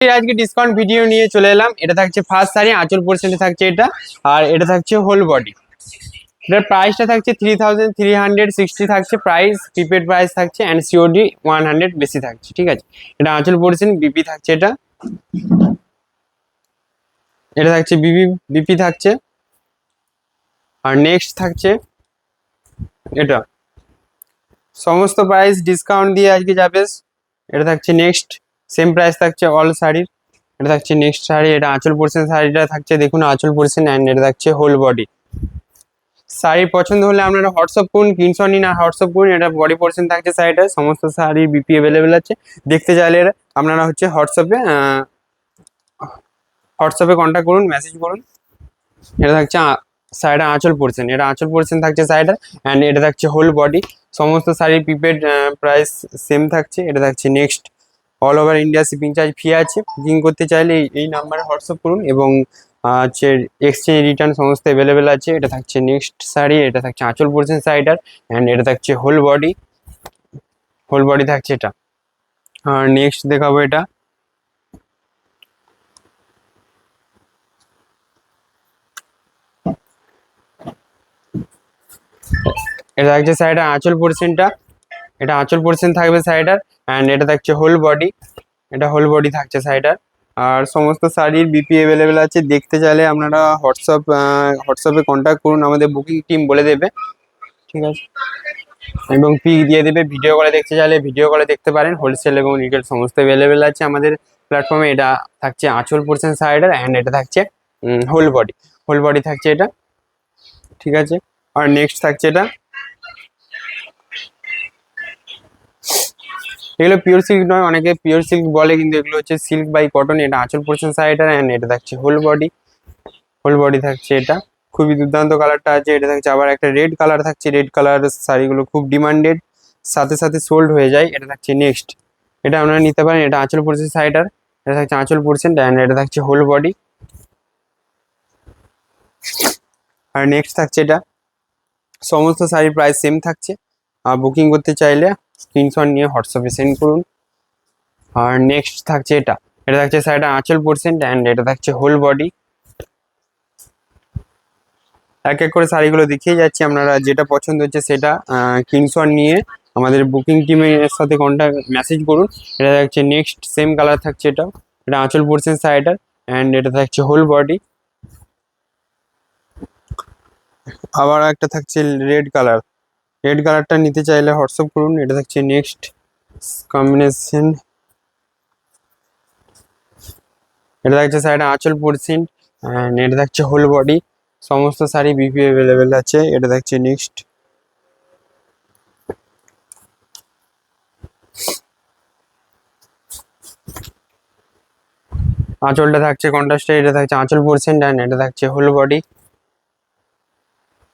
আজকে discount video নিয়ে চলে এলাম। এটা থাকছে ফার্স্ট শাড়ি, আঁচল পোর্শনে থাকছে এটা, আর এটা থাকছে হোল বডি। এটার প্রাইসটা থাকছে 3360 থাকছে প্রাইস, প্রিপেড প্রাইস থাকছে, অ্যান্ড সিওডি 100 বেশি থাকছে। ঠিক আছে, এটা আঁচল পোর্শন বিপি থাকছে। এটা এটা থাকছে বিপি থাকছে। আর নেক্সট থাকছে এটা, সমস্ত প্রাইস ডিসকাউন্ট দিয়ে আজকে যাবে। এটা থাকছে নেক্সট, সেম প্রাইস থাকছে অল শাড়ির। এটা থাকছে নেক্সট শাড়ি, এটা আঁচল পোর্শন শাড়িটা থাকছে, দেখুন আঁচল পোর্শন, অ্যান্ড এটা থাকছে হোল বডি। শাড়ি পছন্দ হলে আপনারা হোয়াটসঅ্যাপ করুন, স্ক্রিনশট নিন আর হোয়াটসঅ্যাপ করুন। এটা বডি পোর্শন থাকছে শাড়িটা, সমস্ত শাড়ির বিপি অ্যাভেলেবেল আছে। দেখতে চাইলে আপনারা হচ্ছে হোয়াটসঅ্যাপে কন্ট্যাক্ট করুন, মেসেজ করুন। এটা থাকছে শাড়িটা আঁচল পোর্শন, এটা আঁচল পোর্শন থাকছে শাড়িটা, অ্যান্ড এটা থাকছে হোল বডি। সমস্ত শাড়ির প্রিপেড প্রাইস সেম থাকছে। এটা থাকছে next, all over India shipping charge free আছে। বুকিং করতে চাইলে এই নাম্বারে হোয়াটসঅ্যাপ করুন, এবং হচ্ছে এক্সচেঞ্জ রিটার্ন সমস্ত অ্যাভেলেবেল আছে। এটা থাকছে নেক্সট শাড়ি, এটা থাকছে আঁচল পোর্শন শাড়িটার, অ্যান্ড এটা থাকছে হোল বডি। হোল বডি থাকছে এটা। আর নেক্সট দেখাবো এটা, এটা থাকছে শাড়িটার আঁচল পোর্শনটা, এটা আঁচল পোর্শন থাকবে শাড়িটার, অ্যান্ড এটা থাকছে হোল বডি। এটা হোল বডি থাকছে শাড়িটার। আর সমস্ত শাড়ির বিপি অ্যাভেলেবেল আছে। দেখতে চাইলে আপনারা হোয়াটসঅ্যাপে কন্ট্যাক্ট করুন, আমাদের বুকিং টিম বলে দেবে। ঠিক আছে, এবং পিক দিয়ে দেবে। ভিডিও কলে দেখতে চাইলে ভিডিও কলে দেখতে পারেন। হোলসেল এবং রিটেল সমস্ত অ্যাভেলেবেল আছে আমাদের প্ল্যাটফর্মে। এটা থাকছে আঁচল পোর্শন শাড়িটার, অ্যান্ড এটা থাকছে হোল বডি। হোল বডি থাকছে এটা। ঠিক আছে, আর নেক্সট থাকছে এটা, এগুলো পিওর সিল্ক নয়, অনেকে পিওর সিল্ক বলে, কিন্তু এগুলো হচ্ছে সিল্ক বাই কটন। এটা আঁচল পোর্শন শাড়িটার, অ্যান্ড এটা থাকছে হোল বডি। হোল বডি থাকছে এটা। খুবই দুর্দান্ত কালারটা আছে। এটা থাকছে আবার একটা রেড কালার থাকছে। রেড কালার শাড়িগুলো খুব ডিমান্ডেড, সাথে সাথে সোল্ড হয়ে যায়। এটা থাকছে নেক্সট, এটা আপনারা নিতে পারেন। এটা আঁচল পোর্শন শাড়িটার, এটা থাকছে আঁচল পোর্শন, অ্যান্ড এটা থাকছে হোল বডি। আর নেক্সট থাকছে এটা, সমস্ত শাড়ির প্রাইস সেম থাকছে। আর বুকিং করতে চাইলে স্ক্রিনশট নিয়ে হোয়াটসঅ্যাপে সেন্ড করুন। আর নেক্সট থাকছে এটা, এটা থাকছে শাড়িটা আঁচল পোর্শন, অ্যান্ড এটা থাকছে হোল বডি। এক এক করে শাড়িগুলো দেখিয়ে যাচ্ছি, আপনারা যেটা পছন্দ হচ্ছে সেটা স্ক্রিনশট নিয়ে আমাদের বুকিং টিমের সাথে কন্ট্যাক্ট মেসেজ করুন। এটা থাকছে নেক্সট, সেম কালার থাকছে এটা। এটা আঁচল পোর্শন শাড়িটার, অ্যান্ড এটা থাকছে হোল বডি। আবার একটা থাকছে রেড কালার। রেড কালারটা নিতে চাইলে হোয়াটসঅ্যাপ করুন। এটা থাকছে নেক্সট কম্বিনেশন। এটা থাকছে শাড়িটা আঁচল পোর্শন, অ্যান্ড এটা থাকছে হোল বডি। সমস্ত শাড়ি বিপি অ্যাভেলেবেল আছে। এটা থাকছে নেক্সট, আঁচলটা থাকছে কন্ট্রাস্টে। এটা থাকছে আঁচল পোর্শন, অ্যান্ড এটা থাকছে হোল বডি।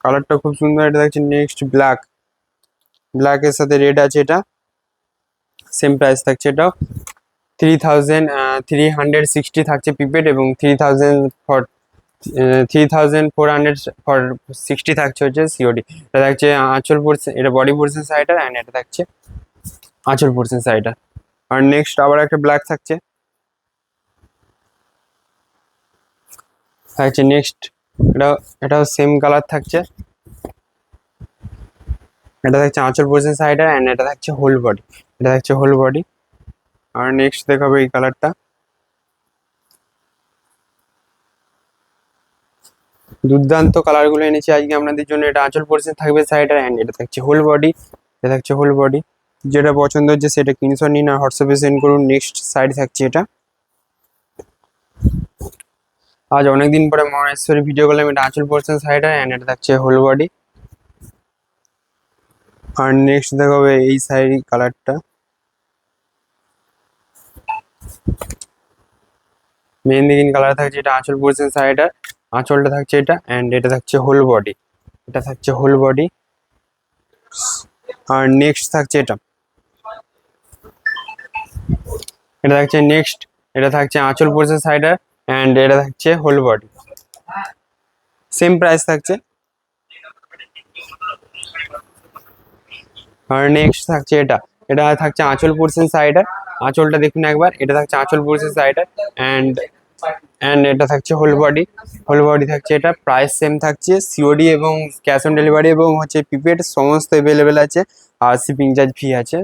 কালারটা খুব সুন্দর। এটা থাকছে নেক্সট ব্ল্যাক, ব্ল্যাকের সাথে রেড আছে। এটা সেম প্রাইস থাকছে। এটাও 3360 থাকছে প্রিপেড, এবং 3460 থাকছে হচ্ছে সিওডি। এটা থাকছে আঁচল পোর্শন, এটা বডি পোর্শন সাইডার, অ্যান্ড এটা থাকছে আঁচল পোর্শন সাইডার। আর নেক্সট আবার একটা ব্ল্যাক থাকছে। নেক্সট, এটাও সেম কালার থাকছে। এটা থাকছে আঁচল পোর্শন সাইডার, অ্যান্ড এটা থাকছে হোল বডি। এটা থাকছে হোল বডি। আর নেক্সট দেখাবো এই কালারটা, দুর্দান্ত কালারগুলো এনেছি আজকে আপনাদের জন্য। এটা আঁচল পোর্শন থাকবে সাইডার, অ্যান্ড এটা থাকছে হোল বডি। এটা থাকছে হোল বডি। যেটা পছন্দ হচ্ছে সেটা স্ক্রিনশট নিন আর হোয়াটসঅ্যাপে সেন্ড করুন। নেক্সট সাইড থাকছে এটা। আজ অনেকদিন পরে মহেশ্বরী ভিডিও করলাম। এটা আঁচল পোর্শন সাইডার, অ্যান্ড এটা থাকছে হোল বডি। আর নেক্সট দেখাবে এই সাইড কালারটা, মেহেন্দি গ্রিন কালার থাকছে। এটা আঁচল পোর্শন সাইডার, আঁচলটা থাকছে এটা, অ্যান্ড এটা থাকছে হোল বডি। এটা থাকছে হোল বডি। আর নেক্সট থাকছে এটা, এটা থাকছে নেক্সট, এটা থাকছে আঁচল পোর্শন সাইডার, অ্যান্ড এটা থাকছে হোল বডি। সেম প্রাইস থাকছে। আর নেক্সট থাকছে এটা, এটা থাকছে আঁচল পোর্শন সাইডার, আঁচলটা দেখুন একবার, এটা থাকছে আঁচল পোর্শন সাইডার। অ্যান্ড এটা থাকছে হোল বডি থাকছে। এটা প্রাইস সেম থাকছে, সিওডি এবং ক্যাশ অন ডেলিভারি এবং হচ্ছে প্রিপেড সমস্ত অ্যাভেলেবেল আছে, আর শিপিং চার্জ ফ্রি আছে।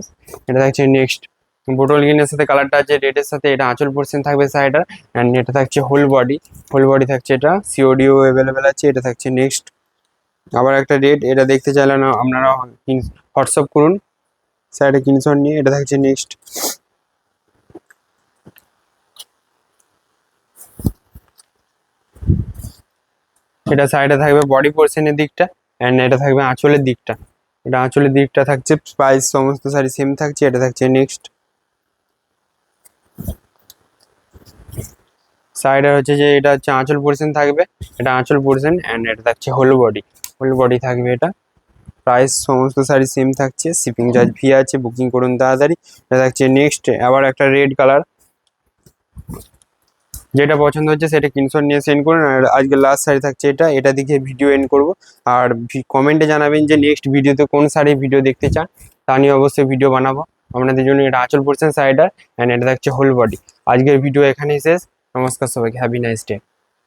এটা থাকছে নেক্সট বোটল গ্রিনের সাথে কালারটা আছে রেডের সাথে, এটা আঁচল পোর্শন থাকবে সাইডার। অ্যান্ড এটা থাকছে হোল বডি থাকছে, এটা সিওডিও অ্যাভেলেবেল আছে। এটা থাকছে নেক্সট আবার একটা রেড, এটা দেখতে চাইলে না আপনারা হোয়াটসঅ্যাপ করুন সাইডে কিনশন নিয়ে। এটা থাকছে নেক্সট, এটা সাইডে থাকবে বডি পোর্শনের দিকটা, অ্যান্ড এটা থাকবে আঁচলের দিকটা। এটা আঁচলের দিকটা থাকছে, প্রাইস সমস্ত শাড়ি সেম থাকছে। এটা থাকছে নেক্সট সাইডে হচ্ছে যে এটা হচ্ছে আঁচল পোর্শন থাকবে, এটা আঁচল পোর্শন। অ্যান্ড এটা থাকছে হোল বডি থাকবে। এটা প্রাইস সমস্ত শাড়ি সেম থাকছে, শিপিং চার্জ ফ্রি আছে, বুকিং করুন তাড়াতাড়ি। এটা থাকছে নেক্সট আবার একটা রেড কালার, যেটা পছন্দ হচ্ছে সেটা স্ক্রিনশট নিয়ে সেন্ড করুন। আর আজকে লাস্ট শাড়ি থাকছে এটা দেখে ভিডিও এন্ড করব। আর কমেন্টে জানাবেন যে নেক্সট ভিডিওতে কোন শাড়ি ভিডিও দেখতে চান, তা নিয়ে অবশ্যই ভিডিও বানাবো আপনাদের জন্য। এটা আঁচল পোর্শন সাইডার, অ্যান্ড এটা থাকছে হোল বডি। আজকের ভিডিও এখানেই শেষ। নমস্কার সবাইকে, হ্যাভি নাইস ডে।